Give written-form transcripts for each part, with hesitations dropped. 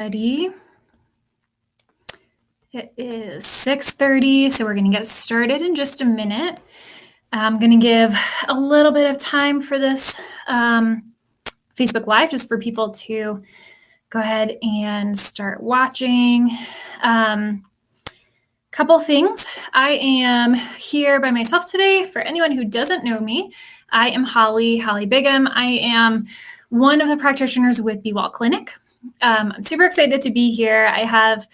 Ready? It is 6:30, so we're going to get started in just a minute. I'm going to give a little bit of time for this Facebook Live just for people to go ahead and start watching. Couple things. I am here by myself today. For anyone who doesn't know me, I am Hollie Bigham. I am one of the practitioners with Be Well Clinic. I'm super excited to be here. I have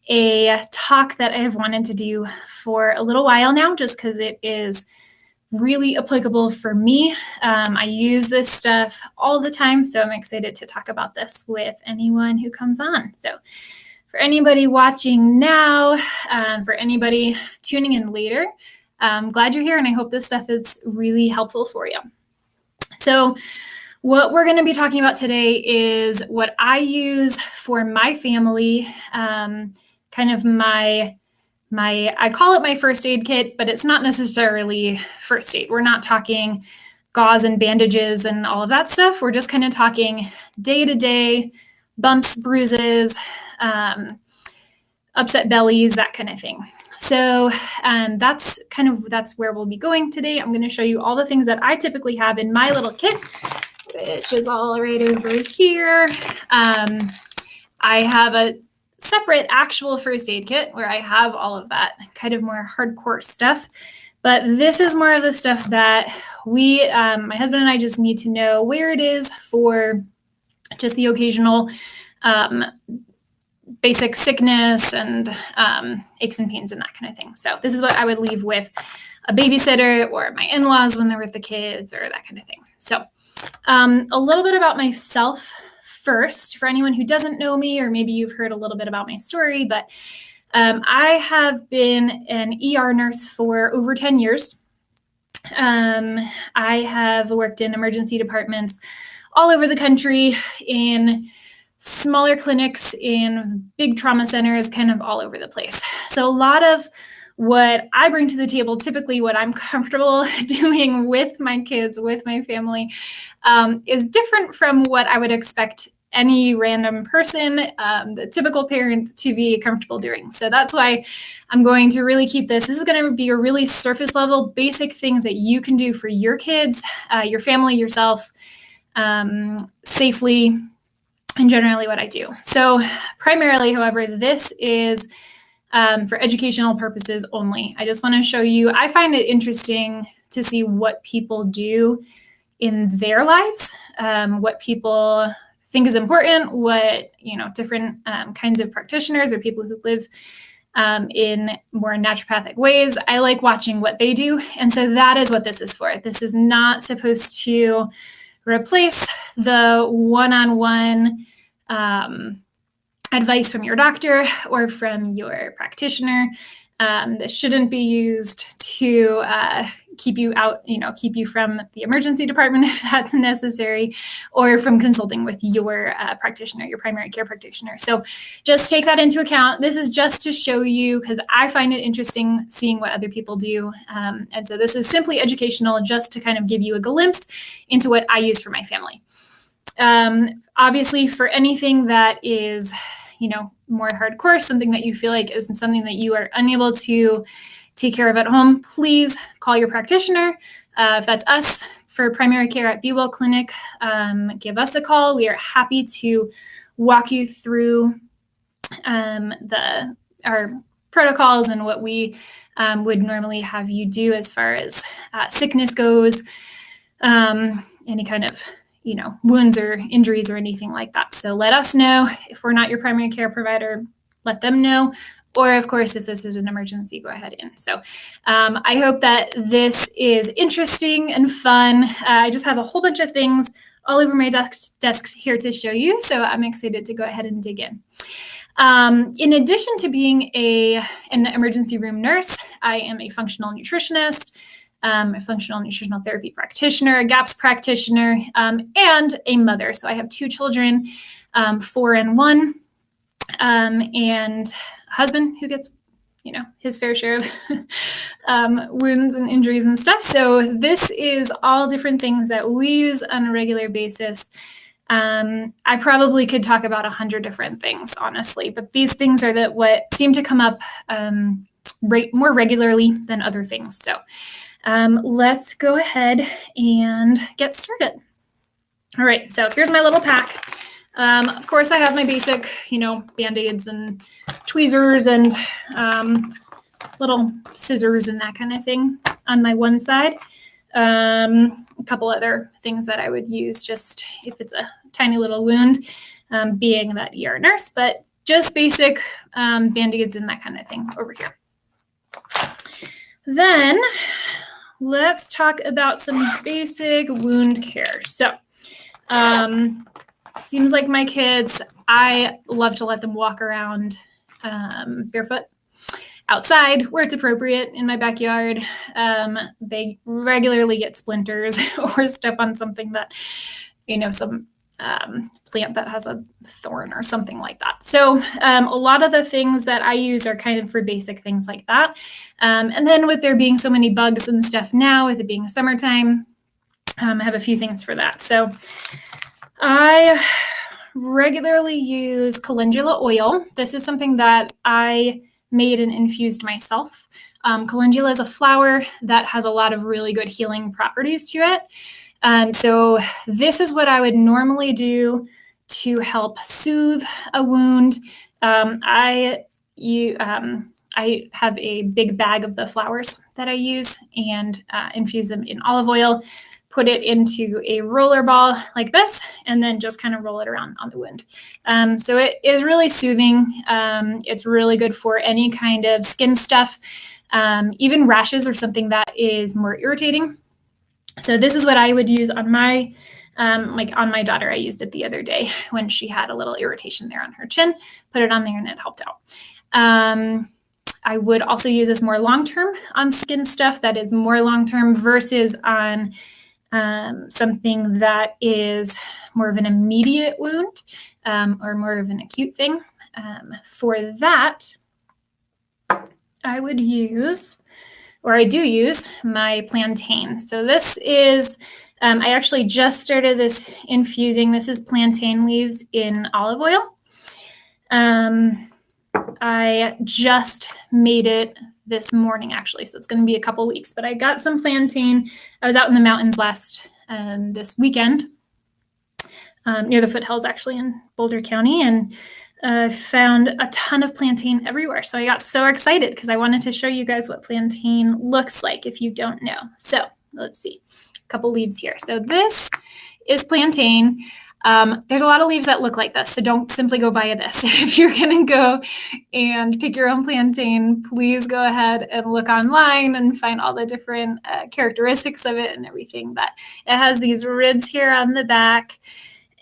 a talk that I have wanted to do for a little while now, just because it is really applicable for me. I use this stuff all the time, so I'm excited to talk about this with anyone who comes on. So for anybody watching now, for anybody tuning in later, I'm glad you're here, and I hope this stuff is really helpful for you. So what we're going to be talking about today is what I use for my family, kind of my I call it my first aid kit, but it's not necessarily first aid. We're not talking gauze and bandages and all of that stuff. We're just kind of talking day-to-day bumps, bruises, upset bellies, that kind of thing. So that's where we'll be going today. I'm going to show you all the things that I typically have in my little kit, which is all right over here. I have a separate actual first aid kit where I have all of that kind of more hardcore stuff. But this is more of the stuff that my husband and I just need to know where it is for just the occasional basic sickness and aches and pains and that kind of thing. So this is what I would leave with a babysitter or my in-laws when they're with the kids or that kind of thing. So a little bit about myself first, for anyone who doesn't know me, or maybe you've heard a little bit about my story, but I have been an ER nurse for over 10 years. I have worked in emergency departments all over the country, in smaller clinics, in big trauma centers, kind of all over the place. So a lot of what I bring to the table, typically what I'm comfortable doing with my kids, with my family, is different from what I would expect any random person, the typical parent, to be comfortable doing. So that's why I'm going to really keep this. This is going to be a really surface level, basic things that you can do for your kids, your family, yourself, safely, and generally what I do. So primarily, however, this is for educational purposes only. I just want to show you, I find it interesting to see what people do in their lives, what people think is important, what, different kinds of practitioners or people who live in more naturopathic ways. I like watching what they do. And so that is what this is for. This is not supposed to replace the one-on-one advice from your doctor or from your practitioner. This shouldn't be used to keep you out, keep you from the emergency department if that's necessary, or from consulting with your practitioner, your primary care practitioner. So just take that into account. This is just to show you, because I find it interesting seeing what other people do. And so this is simply educational, just to kind of give you a glimpse into what I use for my family. Obviously, for anything that is, more hardcore, something that you feel like is something that you are unable to take care of at home, please call your practitioner. If that's us for primary care at Be Well Clinic, give us a call. We are happy to walk you through our protocols and what we would normally have you do as far as sickness goes, any kind of wounds or injuries or anything like that. So let us know. If we're not your primary care provider, let them know. Or of course, if this is an emergency, go ahead in. So I hope that this is interesting and fun. I just have a whole bunch of things all over my desk here to show you. So I'm excited to go ahead and dig in. In addition to being an emergency room nurse, I am a functional nutritionist, a functional nutritional therapy practitioner, a GAPS practitioner, and a mother. So I have 2 children, 4 and 1, and a husband who gets, his fair share of wounds and injuries and stuff. So this is all different things that we use on a regular basis I probably could talk about 100 different things, honestly, but these things are what seem to come up more regularly than other things. So let's go ahead and get started. All right, so here's my little pack. Of course, I have my basic, Band-Aids and tweezers and little scissors and that kind of thing on my one side. A couple other things that I would use just if it's a tiny little wound, being that ER nurse, but just basic Band-Aids and that kind of thing over here. Then let's talk about some basic wound care. So seems like my kids, I love to let them walk around barefoot outside where it's appropriate in my backyard. They regularly get splinters or step on something that, some plant that has a thorn or something like that. So a lot of the things that I use are kind of for basic things like that. And then with there being so many bugs and stuff now, with it being summertime, I have a few things for that. So I regularly use calendula oil. This is something that I made and infused myself. Calendula is a flower that has a lot of really good healing properties to it. So this is what I would normally do to help soothe a wound. I have a big bag of the flowers that I use and infuse them in olive oil, put it into a roller ball like this, and then just kind of roll it around on the wound. So it is really soothing. It's really good for any kind of skin stuff, even rashes or something that is more irritating. So this is what I would use on my, on my daughter. I used it the other day when she had a little irritation there on her chin, put it on there and it helped out. I would also use this more long-term on skin stuff that is more long-term versus on something that is more of an immediate wound or more of an acute thing. For that, I would use, or I do use, my plantain. So this is, I actually just started this infusing. This is plantain leaves in olive oil. I just made it this morning, actually, so it's going to be a couple weeks, but I got some plantain. I was out in the mountains this weekend, near the foothills, actually, in Boulder County, and found a ton of plantain everywhere. So I got so excited because I wanted to show you guys what plantain looks like if you don't know. So let's see, a couple leaves here. So this is plantain. There's a lot of leaves that look like this, so don't simply go buy this. If you're going to go and pick your own plantain, please go ahead and look online and find all the different characteristics of it and everything. But it has these ribs here on the back,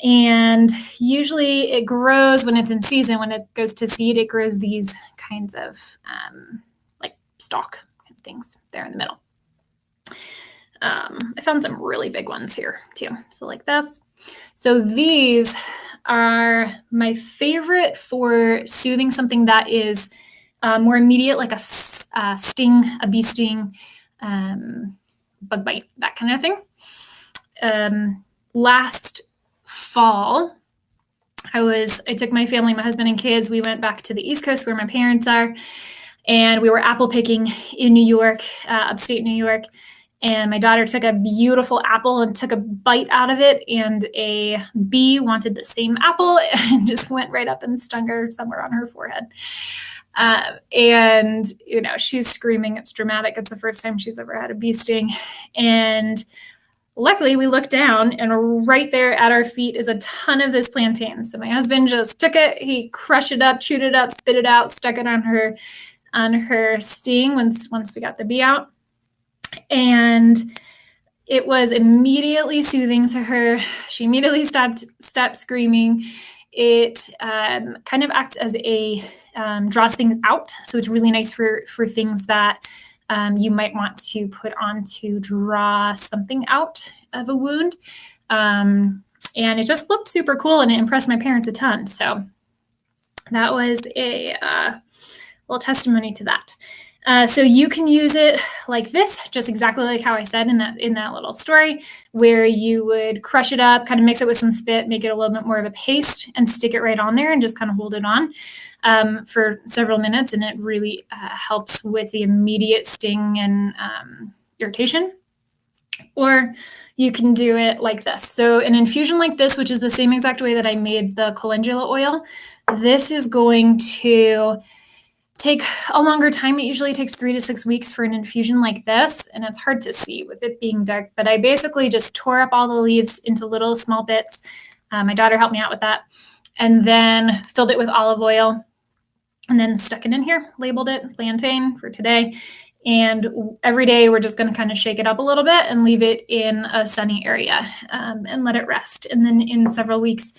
and usually it grows when it's in season. When it goes to seed, it grows these kinds of like stalk kind of things there in the middle. I found some really big ones here too, so like this. So these are my favorite for soothing something that is more immediate, like a sting, a bee sting, bug bite, that kind of thing. Last fall, I took my family, my husband and kids, we went back to the East Coast where my parents are, and we were apple picking in New York, upstate New York. And my daughter took a beautiful apple and took a bite out of it, and a bee wanted the same apple and just went right up and stung her somewhere on her forehead. And, she's screaming. It's dramatic. It's the first time she's ever had a bee sting. And luckily we looked down, and right there at our feet is a ton of this plantain. So my husband just took it, he crushed it up, chewed it up, spit it out, stuck it on her sting once we got the bee out. And it was immediately soothing to her. She immediately stopped screaming. It kind of acts as draws things out. So it's really nice for things that you might want to put on to draw something out of a wound. And it just looked super cool, and it impressed my parents a ton. So that was a little testimony to that. So you can use it like this, just exactly like how I said in that little story, where you would crush it up, kind of mix it with some spit, make it a little bit more of a paste, and stick it right on there and just kind of hold it on for several minutes. And it really helps with the immediate sting and irritation. Or you can do it like this. So an infusion like this, which is the same exact way that I made the calendula oil, this is going to take a longer time. It usually takes 3 to 6 weeks for an infusion like this, and it's hard to see with it being dark, but I basically just tore up all the leaves into little small bits. My daughter helped me out with that, and then filled it with olive oil, and then stuck it in here, labeled it plantain for today. And every day we're just going to kind of shake it up a little bit and leave it in a sunny area and let it rest. And then in several weeks,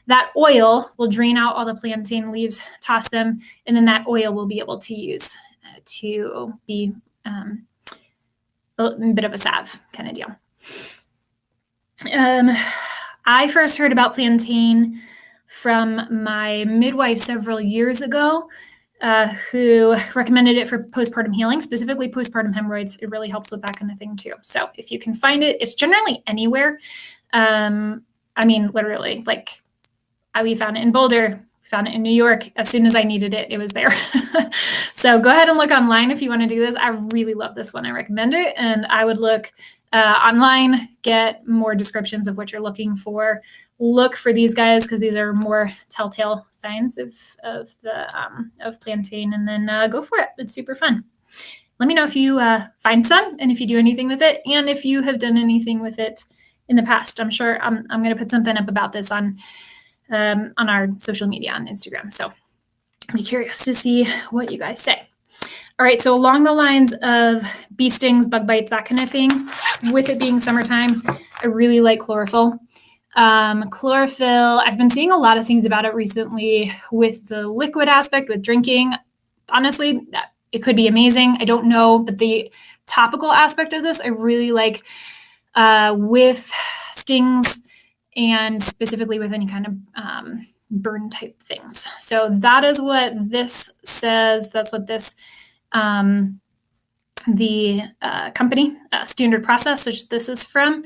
that oil will drain out all the plantain leaves, toss them, and then that oil we'll be able to use to be a bit of a salve kind of deal. I first heard about plantain from my midwife several years ago, who recommended it for postpartum healing, specifically postpartum hemorrhoids. It really helps with that kind of thing too. So if you can find it, it's generally anywhere. I mean, literally, like we found it in Boulder, found it in New York. As soon as I needed it, it was there. So go ahead and look online if you want to do this. I really love this one. I recommend it. And I would look online, get more descriptions of what you're looking for. Look for these guys because these are more telltale signs of plantain, and then go for it. It's super fun. Let me know if you find some and if you do anything with it, and if you have done anything with it in the past. I'm sure I'm going to put something up about this on our social media on Instagram. So I'm curious to see what you guys say. All right, so along the lines of bee stings, bug bites, that kind of thing, with it being summertime, I really like chlorophyll. Chlorophyll, I've been seeing a lot of things about it recently with the liquid aspect, with drinking. Honestly, it could be amazing. I don't know, but the topical aspect of this, I really like with stings and specifically with any kind of burn type things. So that is what this says. That's what this the company Standard Process, which this is from,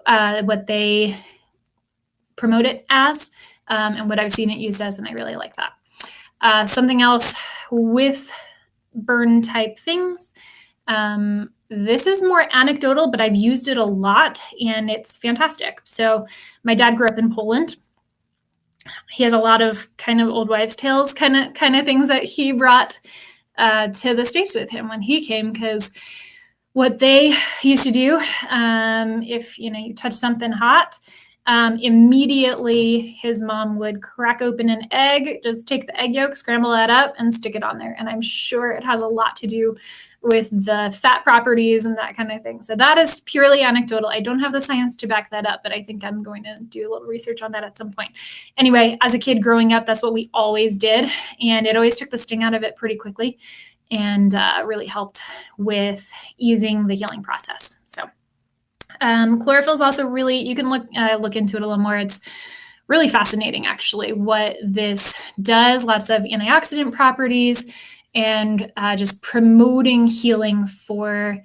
what they promote it as, and what I've seen it used as, and I really like that. Something else with burn type things. This is more anecdotal, but I've used it a lot and it's fantastic. So my dad grew up in Poland. He has a lot of kind of old wives' tales kind of things that he brought to the States with him when he came, because what they used to do, if you touch something hot, immediately his mom would crack open an egg, just take the egg yolk, scramble that up, and stick it on there. And I'm sure it has a lot to do with the fat properties and that kind of thing. So that is purely anecdotal. I don't have the science to back that up, but I think I'm going to do a little research on that at some point. Anyway, as a kid growing up, that's what we always did. And it always took the sting out of it pretty quickly and really helped with easing the healing process. So chlorophyll is also really, you can look into it a little more. It's really fascinating, actually, what this does. Lots of antioxidant properties and just promoting healing for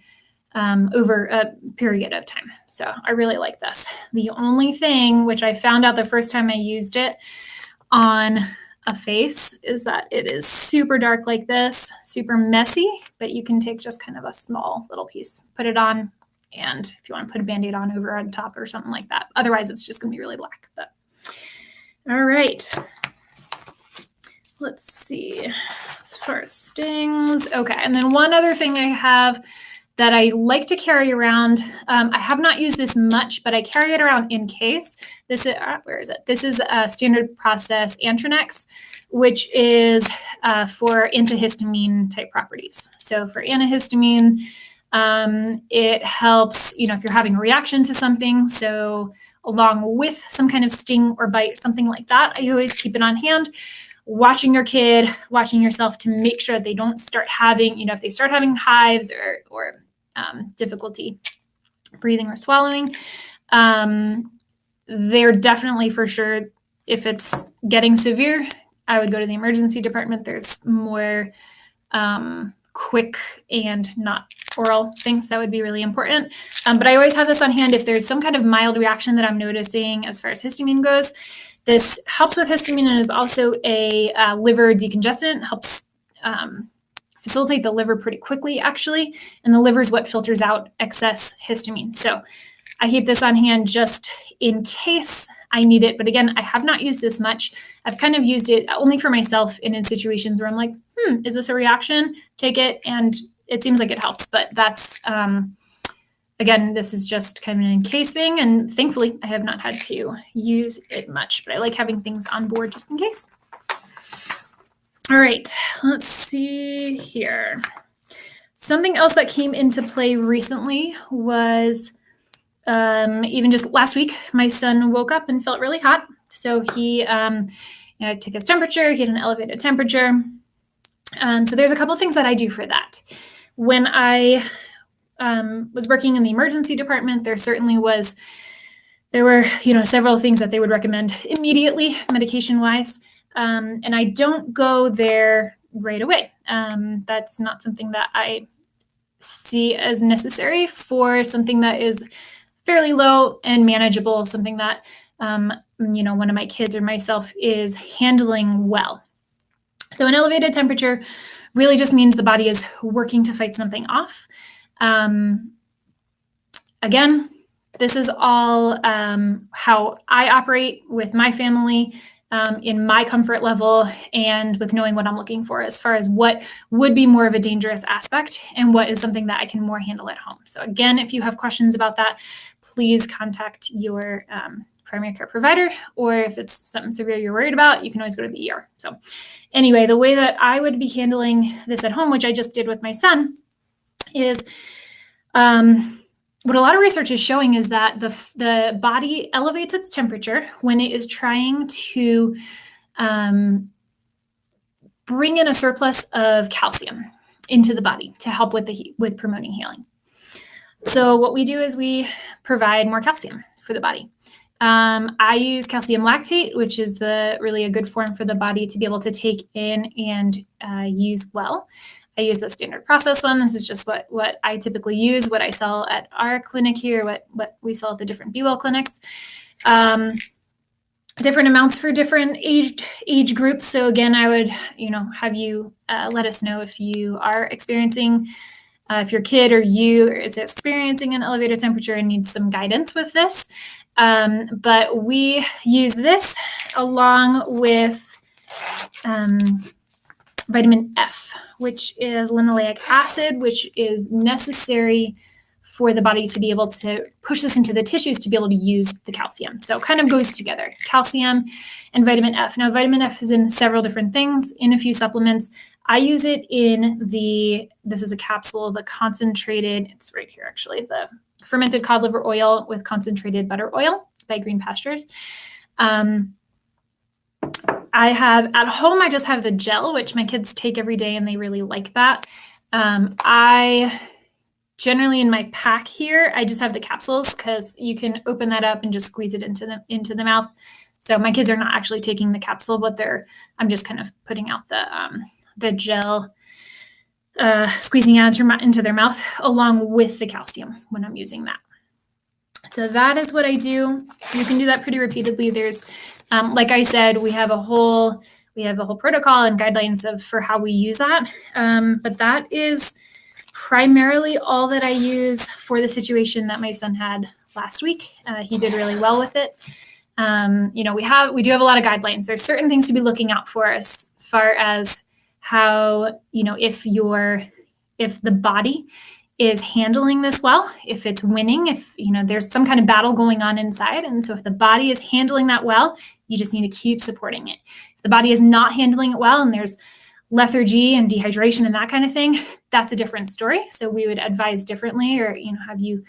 over a period of time. So I really like this. The only thing which I found out the first time I used it on a face is that it is super dark like this, super messy, but you can take just kind of a small little piece, put it on, and if you want to put a Band-Aid on top or something like that. Otherwise, it's just going to be really black. But all right. Let's see. As far as stings. Okay. And then one other thing I have that I like to carry around. I have not used this much, but I carry it around in case. This is, where is it? This is a Standard Process Antranex, which is for antihistamine type properties. So for antihistamine, it helps, if you're having a reaction to something. So along with some kind of sting or bite, something like that, I always keep it on hand, watching your kid, watching yourself to make sure they don't start having, if they start having hives or difficulty breathing or swallowing, they're definitely for sure, if it's getting severe, I would go to the emergency department. There's more quick and not oral things, that would be really important. But I always have this on hand if there's some kind of mild reaction that I'm noticing as far as histamine goes. This helps with histamine and is also a liver decongestant, helps facilitate the liver pretty quickly, actually. And the liver is what filters out excess histamine. So I keep this on hand just in case I need it. But again, I have not used this much. I've kind of used it only for myself and in situations where I'm like, is this a reaction? Take it. And it seems like it helps. But that's, again, this is just kind of an in case thing. And thankfully, I have not had to use it much. But I like having things on board just in case. All right, let's see here. Something else that came into play recently was even just last week, my son woke up and felt really hot. So he took his temperature. He had an elevated temperature. So there's a couple things that I do for that. When I was working in the emergency department, there were several things that they would recommend immediately, medication-wise. And I don't go there right away. That's not something that I see as necessary for something that is fairly low and manageable, something that, one of my kids or myself is handling well. So an elevated temperature really just means the body is working to fight something off. Again, this is all how I operate with my family. In my comfort level and with knowing what I'm looking for as far as what would be more of a dangerous aspect and what is something that I can more handle at home. So again, if you have questions about that, please contact your primary care provider, or if it's something severe you're worried about, you can always go to the ER. So anyway, the way that I would be handling this at home, which I just did with my son, is what a lot of research is showing is that the body elevates its temperature when it is trying to bring in a surplus of calcium into the body to help with promoting healing. So what we do is we provide more calcium for the body. I use calcium lactate, which is really a good form for the body to be able to take in and use well. I use the standard process one. This is just what I typically use, what I sell at our clinic here, what we sell at the different Be Well clinics. Different amounts for different age groups. So again, I would, have you let us know if you are experiencing, if your kid or you is experiencing an elevated temperature and needs some guidance with this. But we use this along with vitamin F, which is linoleic acid, which is necessary for the body to be able to push this into the tissues to be able to use the calcium. So it kind of goes together, calcium and vitamin F. Now, vitamin F is in several different things, in a few supplements. I use it this is a capsule, the concentrated, it's right here actually, the fermented cod liver oil with concentrated butter oil by Green Pastures. I have at home, I just have the gel, which my kids take every day and they really like that. I generally in my pack here, I just have the capsules because you can open that up and just squeeze it into the mouth. So my kids are not actually taking the capsule, but I'm just kind of putting out the gel, squeezing it into their mouth along with the calcium when I'm using that. So that is what I do. You can do that pretty repeatedly. There's, like I said, we have a whole protocol and guidelines for how we use that. But that is primarily all that I use for the situation that my son had last week. He did really well with it. We do have a lot of guidelines. There's certain things to be looking out for as far as how, if the body is handling this well, if it's winning, if, there's some kind of battle going on inside. And so if the body is handling that well, you just need to keep supporting it. If the body is not handling it well and there's lethargy and dehydration and that kind of thing, that's a different story. So we would advise differently or, have you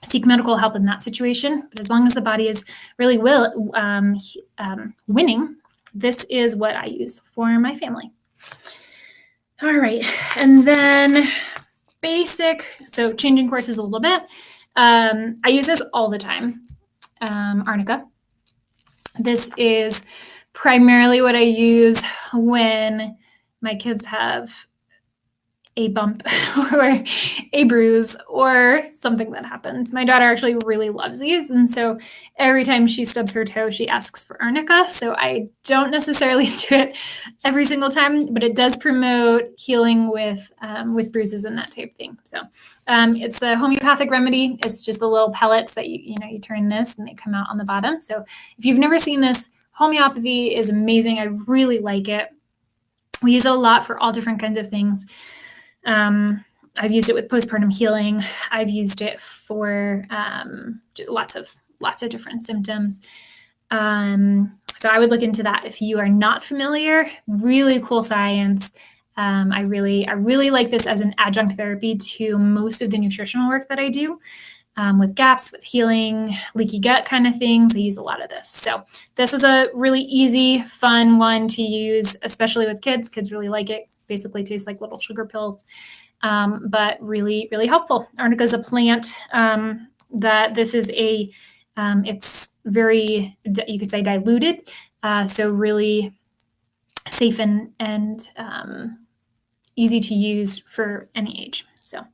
seek medical help in that situation. But as long as the body is really winning, this is what I use for my family. All right. And then so changing courses a little bit. I use this all the time. Arnica. This is primarily what I use when my kids have a bump or a bruise or something that happens. My daughter actually really loves these. And so every time she stubs her toe, she asks for arnica. So I don't necessarily do it every single time, but it does promote healing with bruises and that type of thing. So it's the homeopathic remedy. It's just the little pellets that you turn this and they come out on the bottom. So if you've never seen this, homeopathy is amazing. I really like it. We use it a lot for all different kinds of things. I've used it with postpartum healing. I've used it for lots of different symptoms. So I would look into that if you are not familiar. Really cool science. I really like this as an adjunct therapy to most of the nutritional work that I do. With gaps, with healing, leaky gut kind of things. I use a lot of this. So this is a really easy, fun one to use, especially with kids. Kids really like it. Basically tastes like little sugar pills, but really, really helpful. Arnica is a plant that this is it's very, you could say diluted. So really safe and easy to use for any age. So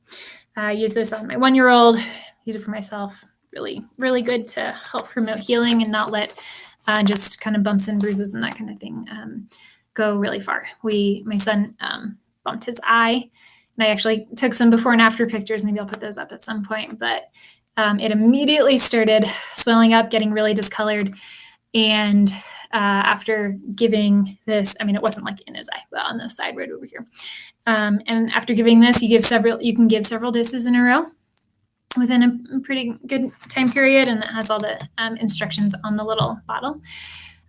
I use this on my 1-year-old. Use it for myself. Really, really good to help promote healing and not let just kind of bumps and bruises and that kind of thing go really far. My son bumped his eye, and I actually took some before and after pictures. Maybe I'll put those up at some point, but it immediately started swelling up, getting really discolored. And after giving this, it wasn't like in his eye, but on the side right over here. And after giving this, you can give several doses in a row within a pretty good time period, and that has all the instructions on the little bottle.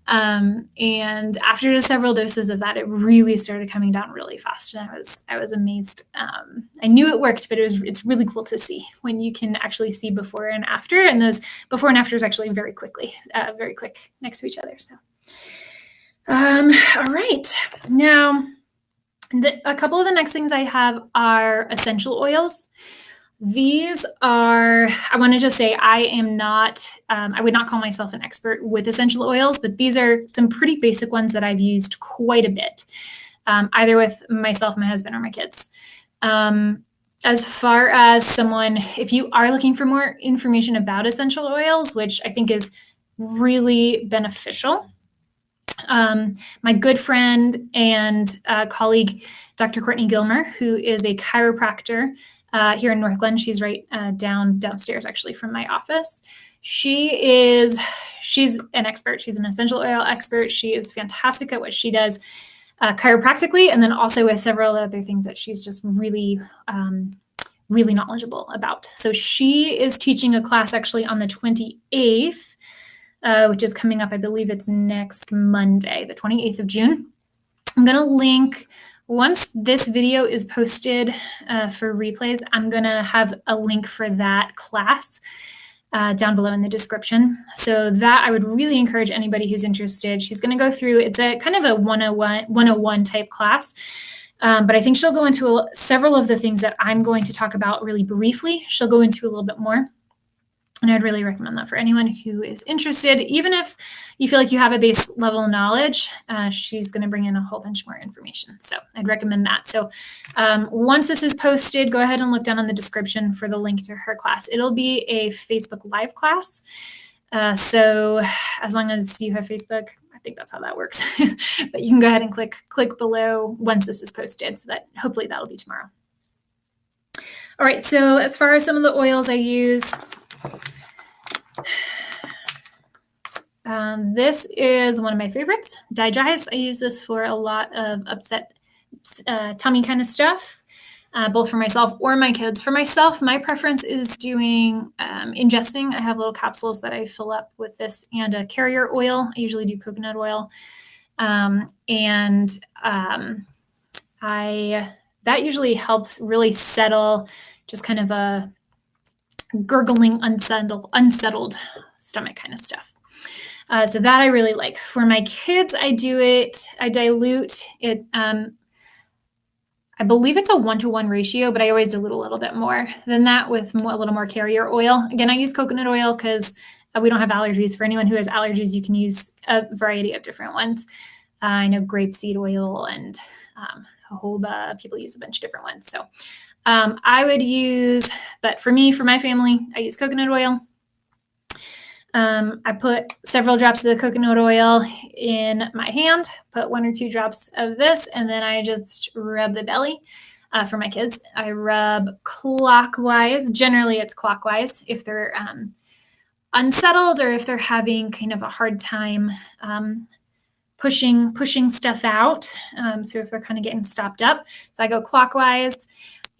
And after several doses of that, it really started coming down really fast, and I was amazed. I knew it worked, but it's really cool to see when you can actually see before and after, and those before and afters actually very quick next to each other. So, all right, now a couple of the next things I have are essential oils. These are, I want to just say I am not, I would not call myself an expert with essential oils, but these are some pretty basic ones that I've used quite a bit, either with myself, my husband, or my kids. As far as someone, if you are looking for more information about essential oils, which I think is really beneficial, my good friend and colleague, Dr. Courtney Gilmer, who is a chiropractor here in North Glen. She's right downstairs, actually, from my office. She's an expert. She's an essential oil expert. She is fantastic at what she does chiropractically, and then also with several other things that she's just really, really knowledgeable about. So she is teaching a class actually on the 28th, which is coming up. I believe it's next Monday, the 28th of June. I'm going to link. Once this video is posted for replays, I'm going to have a link for that class down below in the description. So that I would really encourage anybody who's interested. She's going to go through, it's a kind of a 101 type class, but I think she'll go into several of the things that I'm going to talk about really briefly. She'll go into a little bit more. And I'd really recommend that for anyone who is interested. Even if you feel like you have a base level knowledge, she's going to bring in a whole bunch more information. So I'd recommend that. So once this is posted, go ahead and look down in the description for the link to her class. It'll be a Facebook Live class. So as long as you have Facebook, I think that's how that works. But you can go ahead and click below once this is posted, so that hopefully that'll be tomorrow. All right, so as far as some of the oils I use, this is one of my favorites, Digest. I use this for a lot of upset tummy kind of stuff, both for myself or my kids. For myself, my preference is doing ingesting. I have little capsules that I fill up with this and a carrier oil. I usually do coconut oil. That usually helps really settle just kind of a gurgling, unsettled stomach kind of stuff. So that I really like. For my kids, I dilute it. I believe it's a 1-to-1 ratio, but I always dilute a little bit more than that with a little more carrier oil. Again, I use coconut oil because we don't have allergies. For anyone who has allergies, you can use a variety of different ones. I know grapeseed oil and jojoba. People use a bunch of different ones. So I would use, but for me, for my family, I use coconut oil. I put several drops of the coconut oil in my hand, put 1 or 2 drops of this, and then I just rub the belly. For my kids, I rub clockwise. Generally, it's clockwise if they're unsettled or if they're having kind of a hard time pushing stuff out. So if they're kind of getting stopped up. So I go clockwise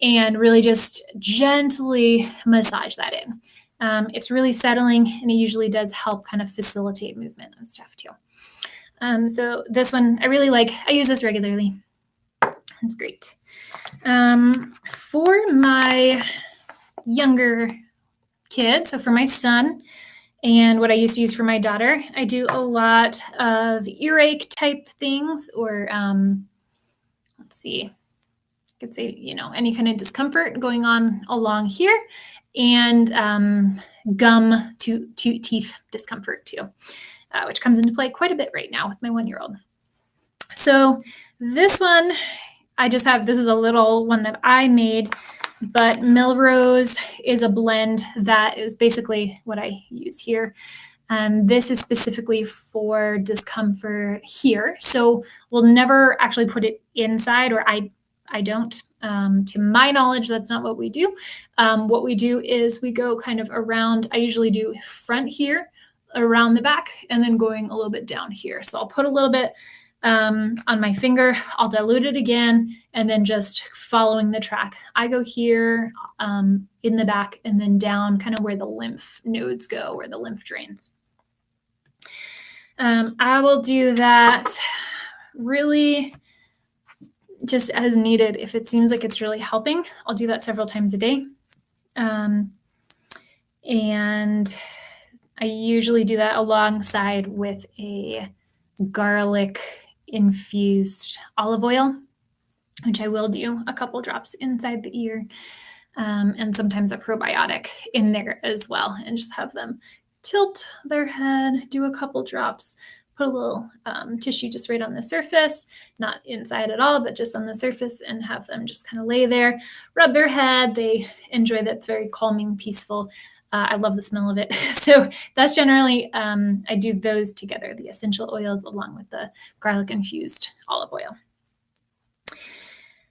and really just gently massage that in. It's really settling, and it usually does help kind of facilitate movement and stuff too. So this one I really like. I use this regularly. It's great. For my younger kid, so for my son, and what I used to use for my daughter, I do a lot of earache type things, or let's see, I could say, any kind of discomfort going on along here, and gum to teeth discomfort too, which comes into play quite a bit right now with my 1-year-old. So this one, this is a little one that I made, but Milrose is a blend that is basically what I use here. This is specifically for discomfort here. So we'll never actually put it inside, or I don't. To my knowledge, that's not what we do. What we do is we go kind of around. I usually do front here, around the back, and then going a little bit down here. So I'll put a little bit on my finger, I'll dilute it again, and then just following the track. I go here in the back and then down kind of where the lymph nodes go, where the lymph drains. I will do that really just as needed. If it seems like it's really helping, I'll do that several times a day. And I usually do that alongside with a garlic infused olive oil, which I will do a couple drops inside the ear, and sometimes a probiotic in there as well, and just have them tilt their head, do a couple drops, put a little tissue just right on the surface, not inside at all, but just on the surface, and have them just kind of lay there, rub their head. They enjoy that. It's very calming, peaceful. I love the smell of it. So that's generally, I do those together, the essential oils along with the garlic infused olive oil.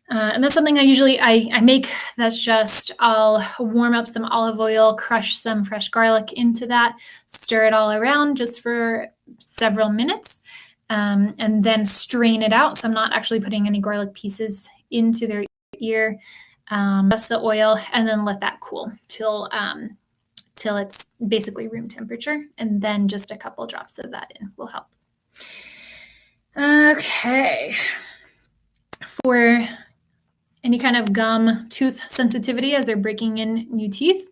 And that's something I make. That's just, I'll warm up some olive oil, crush some fresh garlic into that, stir it all around just for several minutes, and then strain it out. So I'm not actually putting any garlic pieces into their ear, just the oil, and then let that cool till it's basically room temperature. And then just a couple drops of that in will help. Okay. For any kind of gum tooth sensitivity as they're breaking in new teeth,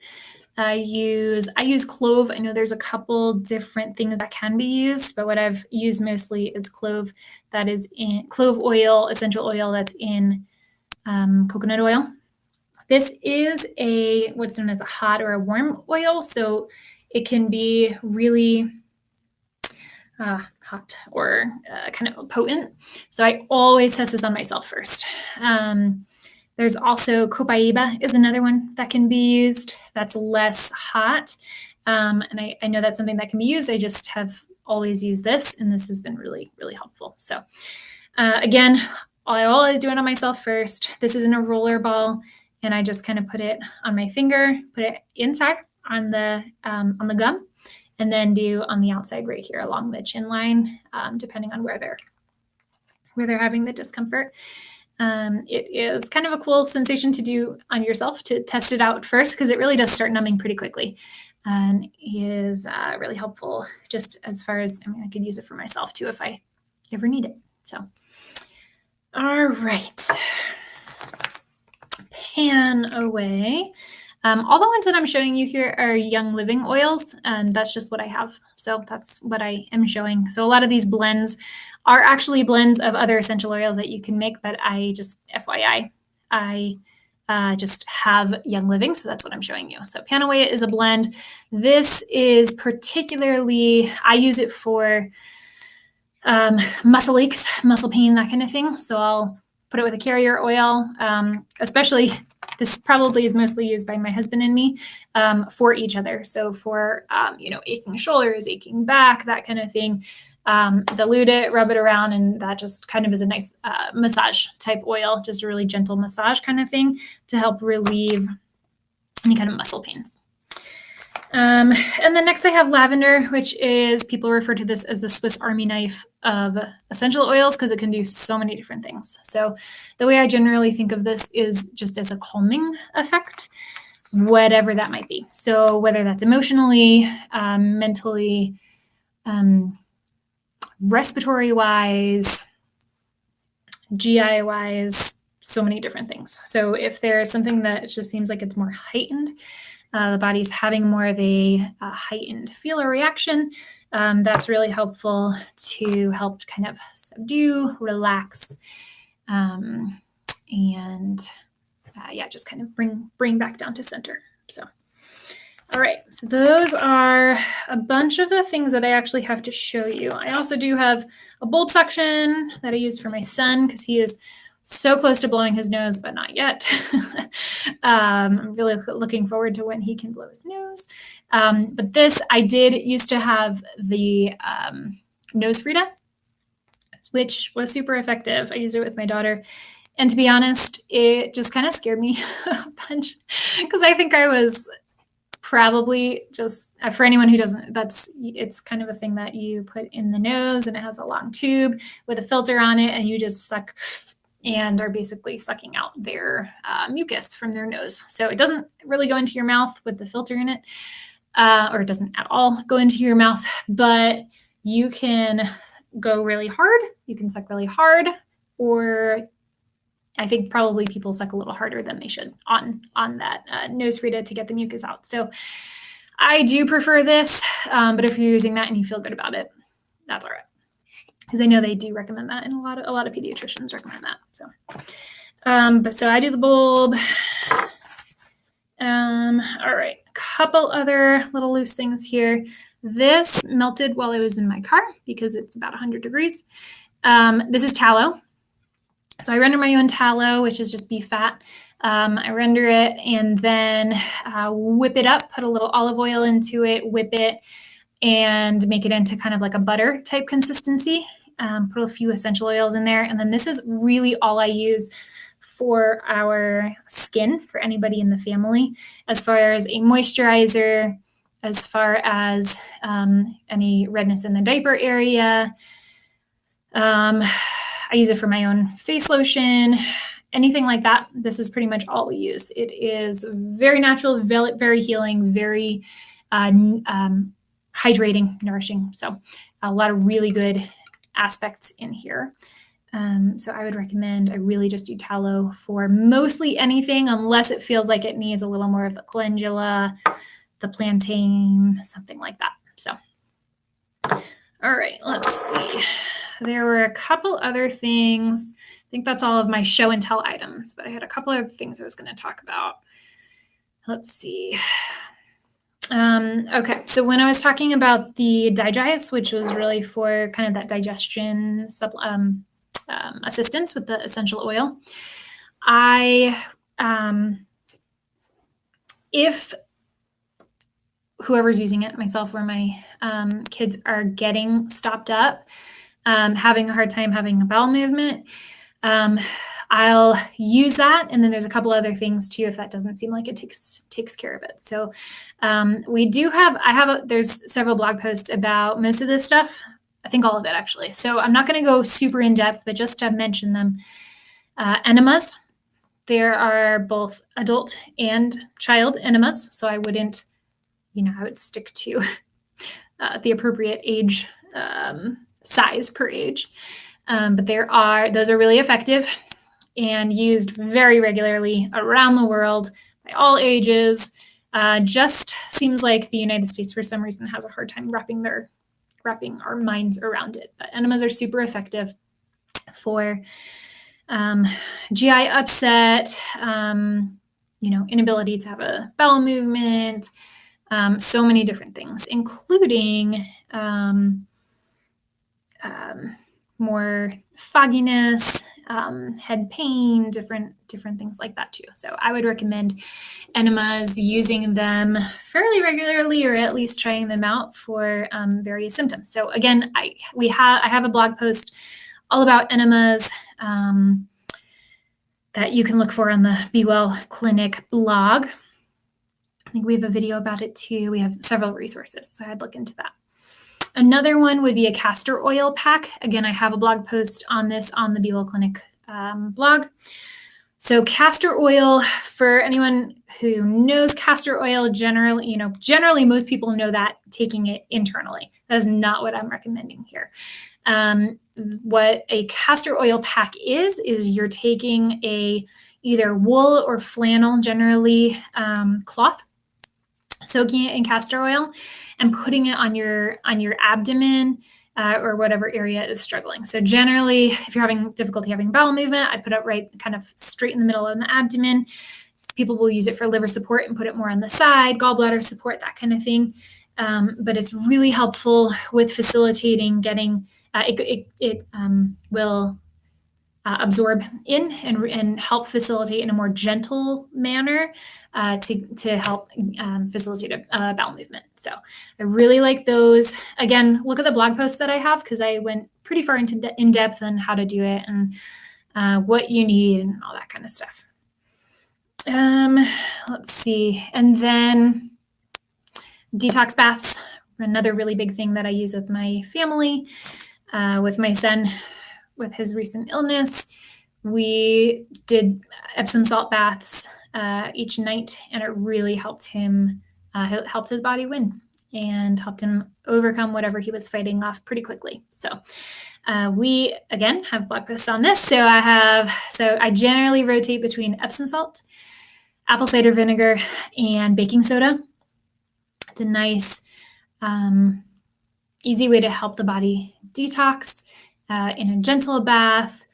I use clove. I know there's a couple different things that can be used, but what I've used mostly is clove. That is in clove oil, essential oil that's in coconut oil. This is what's known as a hot or a warm oil, so it can be really hot or kind of potent. So I always test this on myself first. There's also copaiba is another one that can be used. That's less hot. And I know that's something that can be used. I just have always used this, and this has been really, really helpful. So again, I always do it on myself first. This is in a roller ball, and I just kind of put it on my finger, put it inside on the gum, and then do on the outside right here along the chin line, depending on where they're having the discomfort. It is kind of a cool sensation to do on yourself, to test it out first, because it really does start numbing pretty quickly, and is really helpful just as far as, I could use it for myself too if I ever need it. So, all right. Pan away. All the ones that I'm showing you here are Young Living oils, and that's just what I have. So that's what I am showing. So a lot of these blends are actually blends of other essential oils that you can make, but I just, FYI, I just have Young Living, so that's what I'm showing you. So Panaway is a blend. This is particularly, I use it for muscle aches, muscle pain, that kind of thing. So I'll put it with a carrier oil, especially this probably is mostly used by my husband and me for each other. So for, aching shoulders, aching back, that kind of thing, dilute it, rub it around, and that just kind of is a nice massage type oil, just a really gentle massage kind of thing to help relieve any kind of muscle pains. And then next I have lavender, which is, people refer to this as the Swiss Army knife of essential oils because it can do so many different things. So the way I generally think of this is just as a calming effect, whatever that might be. So whether that's emotionally, mentally, respiratory wise, GI wise, so many different things. So if there's something that just seems like it's more heightened, the body's having more of a heightened feel or reaction, that's really helpful to help kind of subdue, relax, and just kind of bring back down to center. So, all right, so those are a bunch of the things that I actually have to show you. I also do have a bulb suction that I use for my son because he is so close to blowing his nose, but not yet. I'm really looking forward to when he can blow his nose. But this, I did used to have the nose Frida, which was super effective. I used it with my daughter. And to be honest, it just kind of scared me a bunch because I think I was probably just, for anyone who doesn't, it's kind of a thing that you put in the nose and it has a long tube with a filter on it and you just suck and are basically sucking out their mucus from their nose. So it doesn't really go into your mouth with the filter in it, or it doesn't at all go into your mouth, but you can go really hard. You can suck really hard, or I think probably people suck a little harder than they should on that nose Frida to get the mucus out. So I do prefer this, but if you're using that and you feel good about it, that's all right. Because I know they do recommend that, and a lot of pediatricians recommend that. So I do the bulb. All right, a couple other little loose things here. This melted while I was in my car because it's about 100 degrees. This is tallow. So I render my own tallow, which is just beef fat. I render it and then whip it up, put a little olive oil into it, whip it, and make it into kind of like a butter type consistency. Put a few essential oils in there. And then this is really all I use for our skin, for anybody in the family, as far as a moisturizer, as far as any redness in the diaper area. I use it for my own face lotion, anything like that. This is pretty much all we use. It is very natural, very healing, very hydrating, nourishing. So a lot of really good aspects in here. So I would recommend, I really just do tallow for mostly anything, unless it feels like it needs a little more of the calendula, the plantain, something like that. So, all right, let's see. There were a couple other things. I think that's all of my show and tell items, but I had a couple other things I was going to talk about. Let's see. Okay, so when I was talking about the Digest, which was really for kind of that digestion assistance with the essential oil, if whoever's using it, myself or my kids, are getting stopped up, having a hard time having a bowel movement, I'll use that. And then there's a couple other things too, if that doesn't seem like it takes care of it. So there's several blog posts about most of this stuff. I think all of it actually. So I'm not going to go super in depth, but just to mention them. Enemas. There are both adult and child enemas. So I wouldn't, I would stick to the appropriate age size per age. But those are really effective and used very regularly around the world by all ages. Just seems like the United States, for some reason, has a hard time wrapping our minds around it. But enemas are super effective for GI upset, inability to have a bowel movement, so many different things, including more fogginess, head pain, different things like that too. So I would recommend enemas, using them fairly regularly, or at least trying them out for various symptoms. So again, I have a blog post all about enemas that you can look for on the Be Well Clinic blog. I think we have a video about it too. We have several resources, so I'd look into that. Another one would be a castor oil pack. Again, I have a blog post on this on the Be Well Clinic blog. So castor oil, for anyone who knows castor oil, generally most people know that taking it internally. That is not what I'm recommending here. What a castor oil pack is you're taking either wool or flannel, generally cloth, soaking it in castor oil and putting it on your abdomen or whatever area is struggling. So generally, if you're having difficulty having bowel movement, I put it right kind of straight in the middle of the abdomen. People will use it for liver support and put it more on the side, gallbladder support, that kind of thing. But it's really helpful with facilitating getting, it will absorb in and help facilitate in a more gentle manner to help facilitate a bowel movement. So I really like those. Again, look at the blog post that I have, because I went pretty far in depth on how to do it and what you need and all that kind of stuff. Let's see. And then detox baths, another really big thing that I use with my family, with my son. With his recent illness, we did Epsom salt baths each night, and it really helped him, helped his body win and helped him overcome whatever he was fighting off pretty quickly. So we, again, have blog posts on this. So I generally rotate between Epsom salt, apple cider vinegar, and baking soda. It's a nice, easy way to help the body detox. In a gentle bath.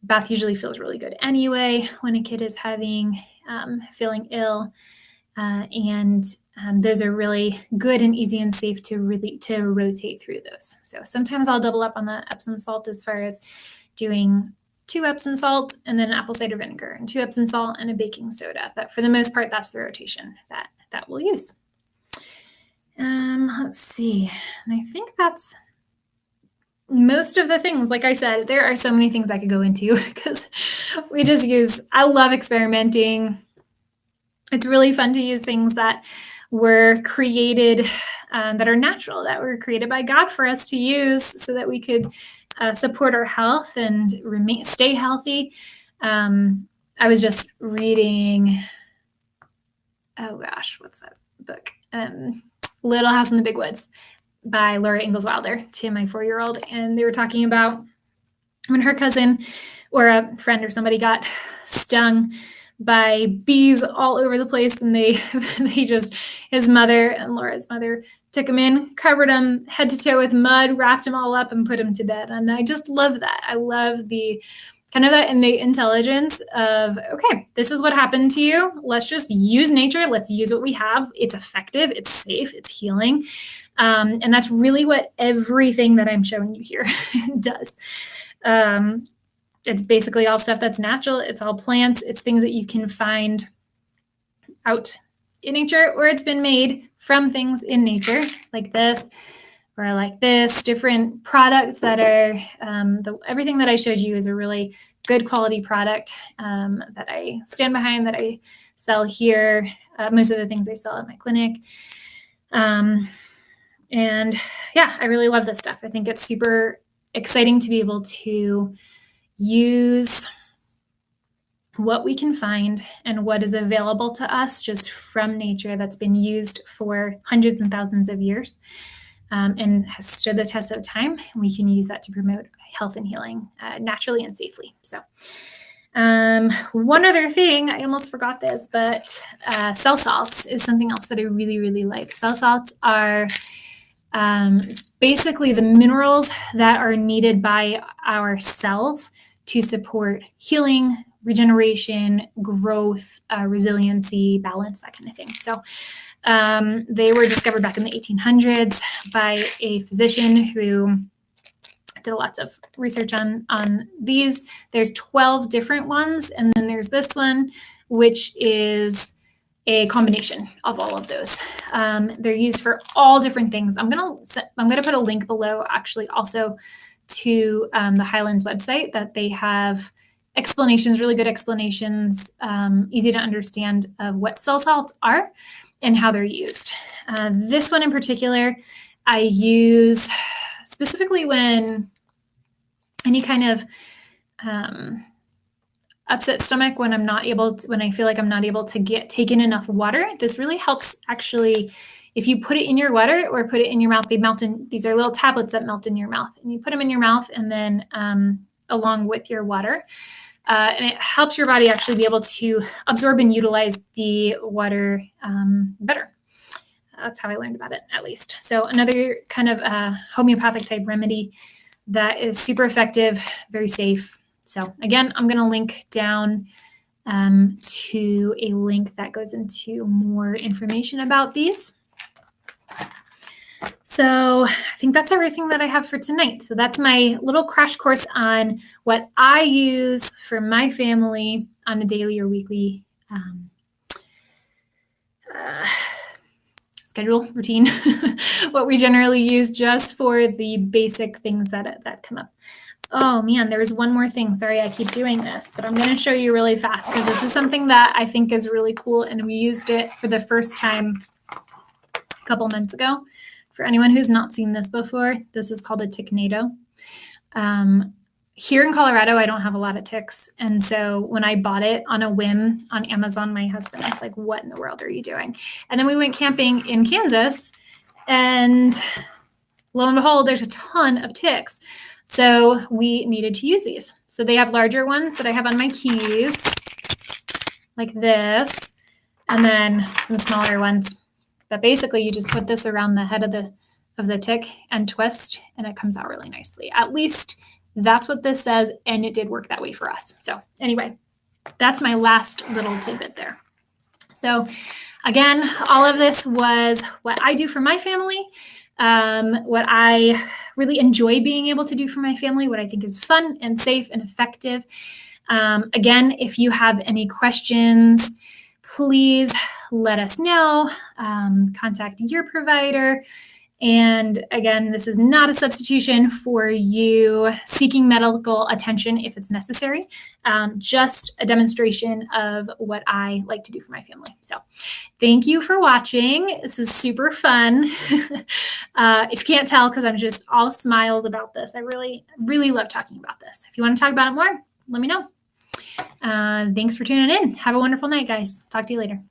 Bath usually feels really good anyway when a kid is feeling ill. And those are really good and easy and safe to rotate through those. So sometimes I'll double up on the Epsom salt as far as doing 2 Epsom salt and then apple cider vinegar, and 2 Epsom salt and a baking soda. But for the most part, that's the rotation that we'll use. Let's see. And I think that's most of the things. Like I said, there are so many things I could go into because I love experimenting. It's really fun to use things that were created, that are natural, that were created by God for us to use so that we could support our health and stay healthy. I was just reading, what's that book? Little House in the Big Woods by Laura Ingalls Wilder to my 4-year-old. And they were talking about when her cousin or a friend or somebody got stung by bees all over the place. And his mother and Laura's mother took him in, covered him head to toe with mud, wrapped him all up and put him to bed. And I just love that. I love the kind of that innate intelligence of, okay, this is what happened to you. Let's just use nature. Let's use what we have. It's effective. It's safe. It's healing. And that's really what everything that I'm showing you here does. It's basically all stuff that's natural. It's all plants. It's things that you can find out in nature, or it's been made from things in nature like this, or like this, different products that are, everything that I showed you is a really good quality product that I stand behind, that I sell here. Most of the things I sell at my clinic. And yeah, I really love this stuff. I think it's super exciting to be able to use what we can find and what is available to us just from nature that's been used for hundreds and thousands of years and has stood the test of time. And we can use that to promote health and healing naturally and safely. So one other thing, I almost forgot this, but cell salts is something else that I really, really like. Cell salts are basically the minerals that are needed by our cells to support healing, regeneration, growth, resiliency, balance, that kind of thing. So they were discovered back in the 1800s by a physician who did lots of research on these. There's 12 different ones, and then there's this one, which is a combination of all of those. They're used for all different things. I'm gonna put a link below, actually, also to the Highlands website, that they have explanations, really good explanations, easy to understand, of what cell salts are and how they're used. This one in particular, I use specifically when any kind of upset stomach, when I feel like I'm not able to take in enough water. This really helps, actually. If you put it in your water or put it in your mouth, they melt in. These are little tablets that melt in your mouth, and you put them in your mouth, and then along with your water, and it helps your body actually be able to absorb and utilize the water better. That's how I learned about it, at least. So another kind of homeopathic type remedy that is super effective, very safe. So again, I'm going to link down to a link that goes into more information about these. So I think that's everything that I have for tonight. So that's my little crash course on what I use for my family on a daily or weekly schedule, routine, what we generally use just for the basic things that come up. Oh man, there's one more thing. Sorry, I keep doing this, but I'm going to show you really fast because this is something that I think is really cool, and we used it for the first time a couple months ago. For anyone who's not seen this before, this is called a ticknado. Here in Colorado, I don't have a lot of ticks. And so when I bought it on a whim on Amazon, my husband was like, what in the world are you doing? And then we went camping in Kansas, and lo and behold, there's a ton of ticks. So we needed to use these. So they have larger ones that I have on my keys, like this, and then some smaller ones. But basically, you just put this around the head of the tick and twist, and it comes out really nicely. At least that's what this says, and it did work that way for us. So anyway, that's my last little tidbit there. So again, all of this was what I do for my family, what I really enjoy being able to do for my family, what I think is fun and safe and effective. Again, if you have any questions, please let us know. Contact your provider. And again, this is not a substitution for you seeking medical attention if it's necessary, just a demonstration of what I like to do for my family. So thank you for watching. This is super fun. If you can't tell, because I'm just all smiles about this. I really, really love talking about this. If you want to talk about it more, let me know. Thanks for tuning in. Have a wonderful night, guys. Talk to you later.